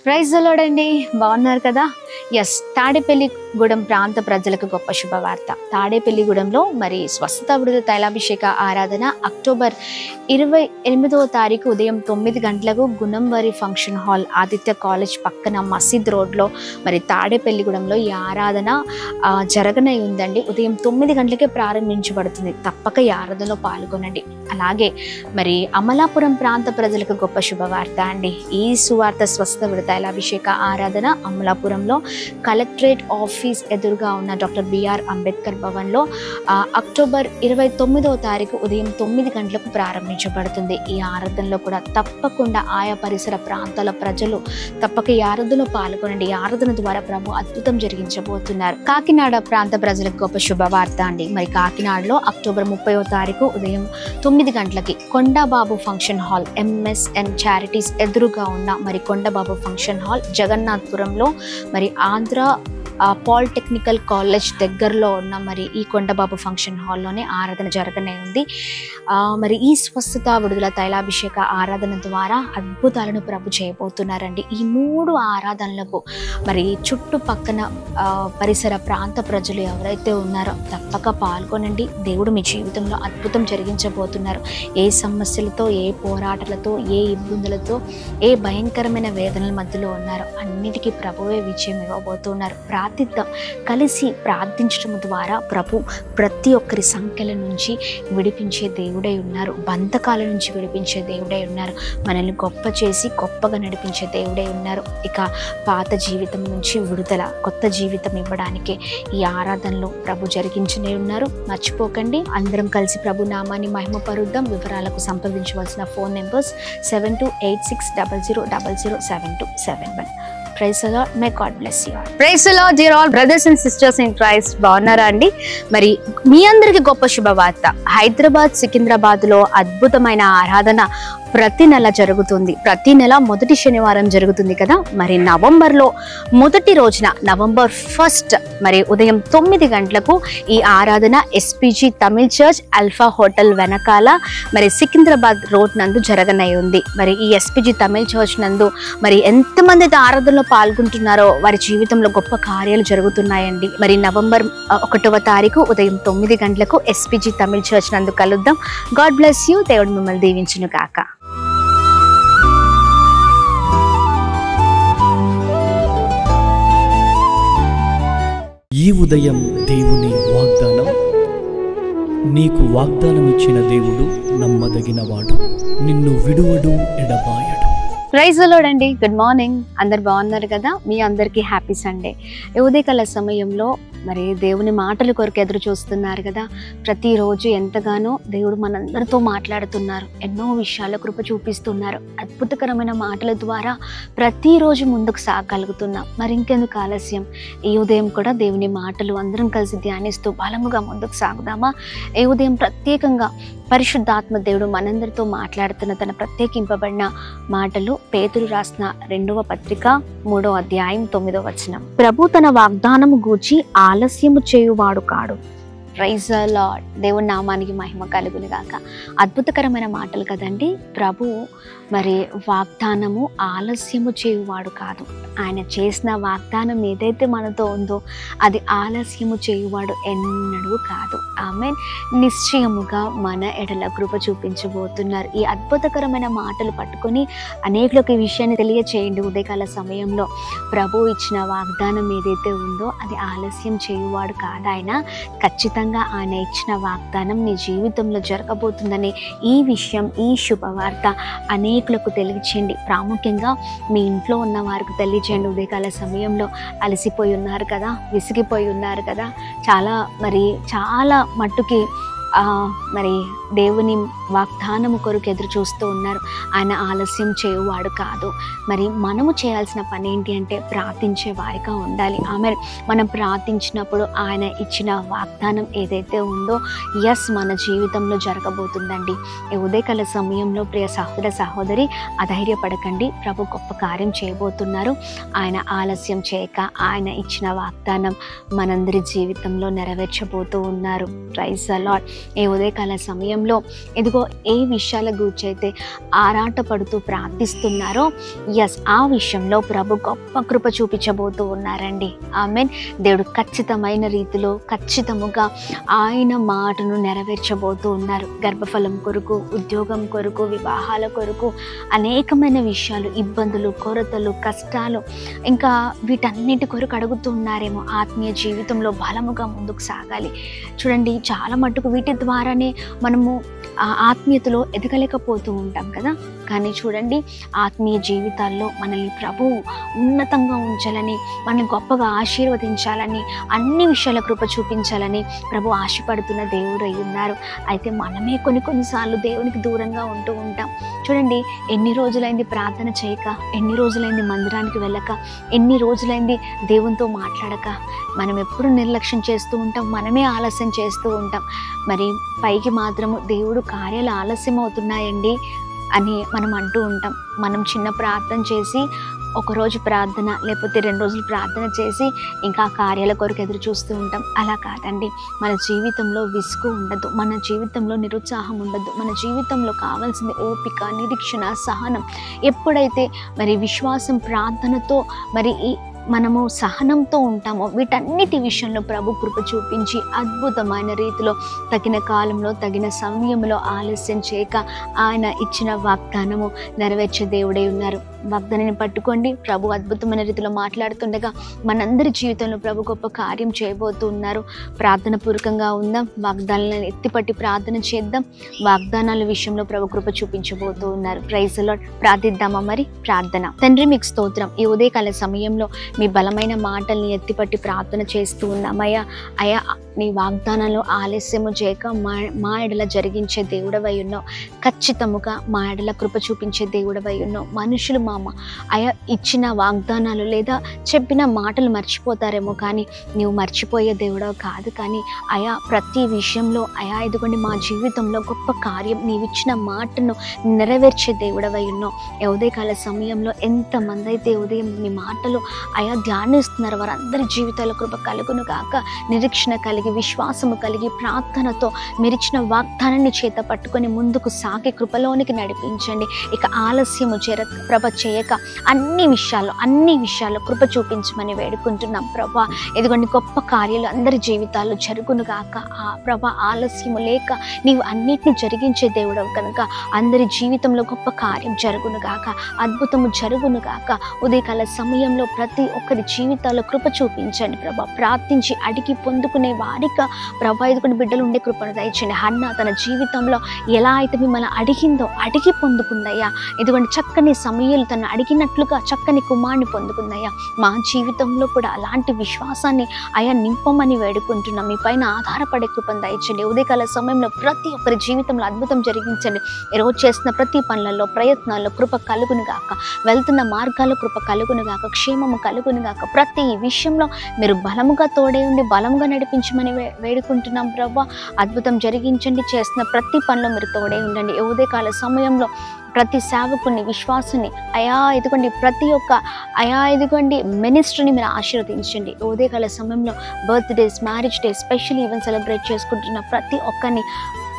Praise the lord అండి. బాగున్నారు కదా? ఎస్, తాడేపల్లిగూడెం ప్రాంత ప్రజలకు గొప్ప శుభవార్త. తాడేపల్లిగూడెంలో మరి స్వస్థత విడుదల తైలాభిషేక ఆరాధన అక్టోబర్ 28వ తారీఖు ఉదయం 9 గంటలకు గుణంవరి ఫంక్షన్ హాల్, ఆదిత్య కాలేజ్ పక్కన మసీద్ రోడ్లో మరి తాడేపల్లిగూడెంలో ఈ ఆరాధన జరగనై ఉందండి. ఉదయం 9 గంటలకే ప్రారంభించబడుతుంది. తప్పక ఈ ఆరాధనలో పాల్గొనండి. అలాగే మరి అమలాపురం ప్రాంత ప్రజలకు గొప్ప శుభవార్త అండి. ఈ సువార్త స్వస్థత విడుదల తైలాభిషేక ఆరాధన అమలాపురంలో కలెక్టరేట్ ఆఫీస్ ఎదురుగా ఉన్న డాక్టర్ బిఆర్ అంబేద్కర్ భవన్లో అక్టోబర్ 29వ తారీఖు ఉదయం 9 గంటలకు ప్రారంభించబడుతుంది. ఈ ఆరాధనలో కూడా తప్పకుండా ఆయా పరిసర ప్రాంతాల ప్రజలు తప్పక ఈ ఆరాధనలో పాల్గొనండి. ఈ ఆరాధన ద్వారా ప్రభు అద్భుతం జరిగించబోతున్నారు. కాకినాడ ప్రాంత ప్రజలకు గొప్ప శుభవార్త అండి. మరి కాకినాడలో అక్టోబర్ 30వ తారీఖు ఉదయం 9 గంటలకి Kondababu function hall, MSN charities ఎదురుగా ఉన్న మరి కొండబాబు ఫంక్షన్ హాల్, జగన్నాథపురంలో మరి ఆంధ్ర పాలిటెక్నికల్ కాలేజ్ దగ్గరలో ఉన్న మరి ఈ కొండబాబు ఫంక్షన్ హాల్లోనే ఆరాధన జరగనే ఉంది. మరి ఈ స్వస్థత విడుదల తైలాభిషేక ఆరాధన ద్వారా అద్భుతాలను ప్రభు చేయబోతున్నారండి. ఈ 3 ఆరాధనలకు మరి చుట్టుపక్కన పరిసర ప్రాంత ప్రజలు ఎవరైతే ఉన్నారో తప్పక పాల్గొనండి. దేవుడు మీ జీవితంలో అద్భుతం జరిగించబోతున్నారు. ఏ సమస్యలతో, ఏ పోరాటాలతో, ఏ ఇబ్బందులతో, ఏ భయంకరమైన వేదనల మధ్యలో ఉన్నారో అన్నిటికీ ప్రభువే విజయం ఇవ్వబోతున్నారు. ప్రార్థిద్దాం. కలిసి ప్రార్థించడం ద్వారా ప్రభు ప్రతి ఒక్కరి సంఖ్యల నుంచి విడిపించే దేవుడై ఉన్నారు. బంధకాల నుంచి విడిపించే దేవుడై ఉన్నారు. మనల్ని గొప్ప చేసి గొప్పగా నడిపించే దేవుడై ఉన్నారు. ఇక పాత జీవితం నుంచి విడుదల, కొత్త జీవితం ఇవ్వడానికే ఈ ఆరాధనలో ప్రభు జరిగించనే ఉన్నారు. మర్చిపోకండి. అందరం కలిసి ప్రభు నామాన్ని మహిమపరుద్దాం. వివరాలకు సంప్రదించవలసిన phone numbers 728600007271. Praise the Lord. May God bless you all. Praise the Lord, dear all brothers and sisters in Christ. బాగున్నారా అండి? మరి మీ అందరికి గొప్ప శుభవార్త. హైదరాబాద్, సికింద్రాబాద్లో అద్భుతమైన ఆరాధన ప్రతి నెల జరుగుతుంది. ప్రతి నెల మొదటి శనివారం జరుగుతుంది కదా. మరి నవంబర్లో మొదటి రోజున నవంబర్ 1 మరి ఉదయం 9 గంటలకు ఈ ఆరాధన SPG Tamil church alpha hotel వెనకాల మరి సికింద్రాబాద్ రోడ్ నందు జరగనై ఉంది. మరి ఈ ఎస్పీజీ తమిళ్ చర్చ్ నందు మరి ఎంతమంది అయితే ఆరాధనలో పాల్గొంటున్నారో వారి జీవితంలో గొప్ప కార్యాలు జరుగుతున్నాయండి. మరి నవంబర్ 1వ తారీఖు ఉదయం 9 గంటలకు ఎస్పీజీ తమిళ్ చర్చ్ నందు కలుద్దాం. God bless you. దేవుడు మిమ్మల్ని దీవించును గాక. ఈ ఉదయం దేవుని వాగ్దానం. నీకు వాగ్దానం ఇచ్చిన దేవుడు నమ్మదగినవాడు, నిన్ను విడువడు, ఎడబాయడు. ప్రైజ్ ది లార్డ్ అండి. Good morning. అందరు బాగున్నారు కదా? మీ అందరికీ హ్యాపీ సండే. ఉదయకాల సమయంలో మరి దేవుని మాటల కొరకు ఎదురు చూస్తున్నారు కదా. ప్రతిరోజు ఎంతగానో దేవుడు మనందరితో మాట్లాడుతున్నారు. ఎన్నో విషయాల కృప చూపిస్తున్నారు. అద్భుతకరమైన మాటల ద్వారా ప్రతిరోజు ముందుకు సాగలుగుతున్నాం. మరి ఇంకెందుకు ఆలస్యం? ఈ ఉదయం కూడా దేవుని మాటలు అందరం కలిసి ధ్యానిస్తూ బలముగా ముందుకు సాగుదామా? ఈ ఉదయం ప్రత్యేకంగా పరిశుద్ధాత్మ దేవుడు మనందరితో మాట్లాడుతున్న తన ప్రత్యేకింపబడిన మాటలు పేతురు రాసిన 2వ పత్రిక 3వ అధ్యాయం 9వ వచనం. ప్రభు తన వాగ్దానము గూర్చి ఆలస్యము చేయువాడు కాడు. Praise the Lord. దేవుని నామానికి మహిమ కలుగును గాక. అద్భుతకరమైన మాటలు కదండి. ప్రభు మరి వాగ్దానము ఆలస్యము చేయువాడు కాదు. ఆయన చేసిన వాగ్దానం ఏదైతే మనతో ఉందో అది ఆలస్యము చేయువాడు ఎన్నడూ కాదు. ఆమేన్. నిశ్చయముగా మన ఎడల కృప చూపించబోతున్నారు. ఈ అద్భుతకరమైన మాటలు పట్టుకొని అనేకులకు ఈ విషయాన్ని తెలియచేయండి. ఉదయకాల సమయంలో ప్రభు ఇచ్చిన వాగ్దానం ఏదైతే ఉందో అది ఆలస్యం చేయువాడు కాదు. ఆయన ఖచ్చితంగా ఆయన ఇచ్చిన వాగ్దానం నీ జీవితంలో జరగబోతుందనే ఈ విషయం, ఈ శుభవార్త అనేకులకు తెలియచేయండి. ప్రాముఖ్యంగా మీ ఇంట్లో ఉన్న వారికి తెలియచేయండి. ఉదయకాల సమయంలో అలసిపోయి ఉన్నారు కదా, విసిగిపోయి ఉన్నారు కదా, చాలా మట్టుకి మరి దేవుని వాగ్దానము కొరకు ఎదురు చూస్తూ ఉన్నారు. ఆయన ఆలస్యం చేయువాడు కాదు. మరి మనము చేయాల్సిన పని ఏంటి అంటే ప్రార్థించే వారిగా ఉండాలి. ఆమెన్. మనం ప్రార్థించినప్పుడు ఆయన ఇచ్చిన వాగ్దానం ఏదైతే ఉందో మన జీవితంలో జరగబోతుందండి. ఈ ఉదయకాల సమయంలో ప్రియ సహోదర సహోదరి అధైర్యపడకండి. ప్రభు గొప్ప కార్యం చేయబోతున్నారు. ఆయన ఆలస్యం చేయక ఆయన ఇచ్చిన వాగ్దానం మనందరి జీవితంలో నెరవేర్చబోతూ ఉన్నారు. Praise the Lord. ఈ ఉదయకాల సమయంలో ఇదిగో ఏ విషయాల గురించి అయితే ఆరాట పడుతూ ప్రార్థిస్తున్నారో ఆ విషయంలో ప్రభు గొప్ప కృప చూపించబోతూ ఉన్నారండి. ఆమేన్. దేవుడు ఖచ్చితమైన రీతిలో ఖచ్చితముగా ఆయన మాటను నెరవేర్చబోతూ ఉన్నారు. గర్భఫలం కొరకు, ఉద్యోగం కొరకు, వివాహాల కొరకు, అనేకమైన విషయాలు, ఇబ్బందులు, కొరతలు, కష్టాలు, ఇంకా వీటన్నిటి కొరకు అడుగుతూ ఉన్నారేమో. ఆత్మీయ జీవితంలో బలముగా ముందుకు సాగాలి. చూడండి, చాలా మట్టుకు వీటి ద్వారానే మనము ఆత్మీయతలో ఎదగలేకపోతూ ఉంటాం కదా. కానీ చూడండి, ఆత్మీయ జీవితాల్లో మనల్ని ప్రభువు ఉన్నతంగా ఉంచాలని, మనల్ని గొప్పగా ఆశీర్వదించాలని, అన్ని విషయాల కృప చూపించాలని ప్రభు ఆశపడుతున్న దేవుడు అయి ఉన్నారు. అయితే మనమే కొన్నిసార్లు దేవునికి దూరంగా ఉంటూ ఉంటాం. చూడండి, ఎన్ని రోజులైంది ప్రార్థన చేయక, ఎన్ని రోజులైంది మందిరానికి వెళ్ళక, ఎన్ని రోజులైంది దేవునితో మాట్లాడక. మనం ఎప్పుడు నిర్లక్ష్యం చేస్తూ ఉంటాం, మనమే ఆలస్యం చేస్తూ ఉంటాం. మరి పైకి మాత్రము దేవుడు కార్యాలు ఆలస్యం అవుతున్నాయండి అని మనం అంటూ ఉంటాం. మనం చిన్న ప్రార్థన చేసి, ఒకరోజు ప్రార్థన లేకపోతే 2 రోజులు ప్రార్థన చేసి ఇంకా కార్యాల కొరకు ఎదురు చూస్తూ ఉంటాం. అలా కాదండి. మన జీవితంలో విసుగు ఉండదు, మన జీవితంలో నిరుత్సాహం ఉండదు. మన జీవితంలో కావాల్సింది ఓపిక, నిరీక్షణ, సహనం. ఎప్పుడైతే మరి విశ్వాసం, ప్రార్థనతో మరి మనము సహనంతో ఉంటామో, వీటన్నిటి విషయంలో ప్రభు కృప చూపించి అద్భుతమైన రీతిలో తగిన కాలంలో, తగిన సమయంలో ఆలస్యం చేయక ఆయన ఇచ్చిన వాగ్దానము నెరవేర్చే దేవుడై ఉన్నారు. వాగ్దానాన్ని పట్టుకోండి. ప్రభు అద్భుతమైన రీతిలో మాట్లాడుతుండగా మనందరి జీవితంలో ప్రభు గొప్ప కార్యం చేయబోతూ ఉన్నారు. ప్రార్థన పూర్వకంగా ఉందాం. వాగ్దానాలను ఎత్తిపట్టి ప్రార్థన చేద్దాం. వాగ్దానాల విషయంలో ప్రభు కృప చూపించబోతూ ఉన్నారు. Praise the Lord. ప్రార్థిద్దామా? మరి ప్రార్థన. తండ్రి, మీకు స్తోత్రం. ఈ ఉదయకాల సమయంలో మీ బలమైన మాటల్ని ఎత్తిపట్టి ప్రార్థన చేస్తూ ఉన్నామయ్యా. అయ్యా, నీ వాగ్దానాలు ఆలస్యము చేయక మా ఎడల జరిగించే దేవుడవై ఉన్నావు. ఖచ్చితముగా మా ఎడల కృప చూపించే దేవుడవై ఉన్నావు. మనుషులు అయా ఇచ్చిన వాగ్దానాలు లేదా చెప్పిన మాటలు మర్చిపోతారేమో, కానీ నీవు మర్చిపోయే దేవుడవు కాదు. కానీ అయా, ప్రతి విషయంలో అయా ఇదిగోండి, మా జీవితంలో గొప్ప కార్యం, నీవిచ్చిన మాటను నెరవేర్చే దేవుడవై ఉన్నావు. ఉదయకాల సమయంలో ఎంతమంది అయితే ఉదయం నీ మాటలు అయా ధ్యానిస్తున్నారు, వారందరి జీవితాల కృప కలుగును గాక. నిరీక్షణ కలిగి, విశ్వాసము కలిగి, ప్రార్థనతో మీరిచ్చిన వాగ్దానాన్ని చేత పట్టుకొని ముందుకు సాగి కృపలోనికి నడిపించండి. ఇక ఆలస్యము చేయక అన్ని విషయాల్లో కృప చూపించమని వేడుకుంటున్నాం ప్రభా. ఇదిగోండి, గొప్ప కార్యాలు అందరి జీవితాల్లో జరుగును గాక. ప్రభా, ఆలస్యము లేక నీవు అన్నిటిని జరిగించే దేవుడవు కనుక అందరి జీవితంలో గొప్ప కార్యం జరుగును గాక, అద్భుతము జరుగును గాక. ఉదయకాల సమయంలో ప్రతి ఒక్కరి జీవితాల్లో కృప చూపించండి ప్రభా. ప్రార్థించి అడిగి పొందుకునే వారిగా ప్రభా ఇదిగోండి బిడ్డలు ఉండే కృపను దయచేయండి. హన్నా తన జీవితంలో ఎలా అయితే మిమ్మల్ని అడిగిందో అడిగి పొందుకుందయ్యా. ఇదిగోండి, చక్కని సమయాలు తను అడిగినట్లుగా చక్కని కుమారుని పొందుకుందయ్యా. మా జీవితంలో కూడా అలాంటి విశ్వాసాన్ని అయా నింపమని వేడుకుంటున్నాం. మీ పైన ఆధారపడే కృపను దయచండి. ఉదయకాల సమయంలో ప్రతి ఒక్కరి జీవితంలో అద్భుతం జరిగించండి. ఈరోజు చేస్తున్న ప్రతి పనులలో, ప్రయత్నాల్లో కృప కలుగును గాక. వెళ్తున్న మార్గాల్లో కృప కలుగును గాక. క్షేమము కలుగును గాక. ప్రతి విషయంలో మీరు బలముగా తోడే ఉండి బలముగా నడిపించమని వేడుకుంటున్నాం ప్రభా. అద్భుతం జరిగించండి. చేస్తున్న ప్రతి పనిలో మీరు తోడే ఉండండి. ఉదయకాల సమయంలో ప్రతి సేవకుని, విశ్వాసుని అయా ఇదిగోండి, ప్రతి ఒక్క అయా ఇదిగోండి మినిస్ట్రీని మీరు ఆశీర్వదించండి. ఉదయకాల సమయంలో birthdays, marriage days, special event celebrate చేసుకుంటున్న ప్రతి ఒక్కరిని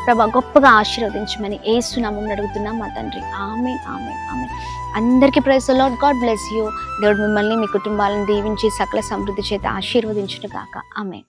ప్రభా గొప్పగా ఆశీర్వదించమని యేసు నామమున అడుగుతున్నాం మా తండ్రి. ఆమేన్, ఆమేన్, ఆమేన్. అందరికీ praise the Lord. God bless you. దేవుడు మిమ్మల్ని, మీ కుటుంబాలను దీవించి సకల సమృద్ధి చేత ఆశీర్వదించును గాక. ఆమేన్.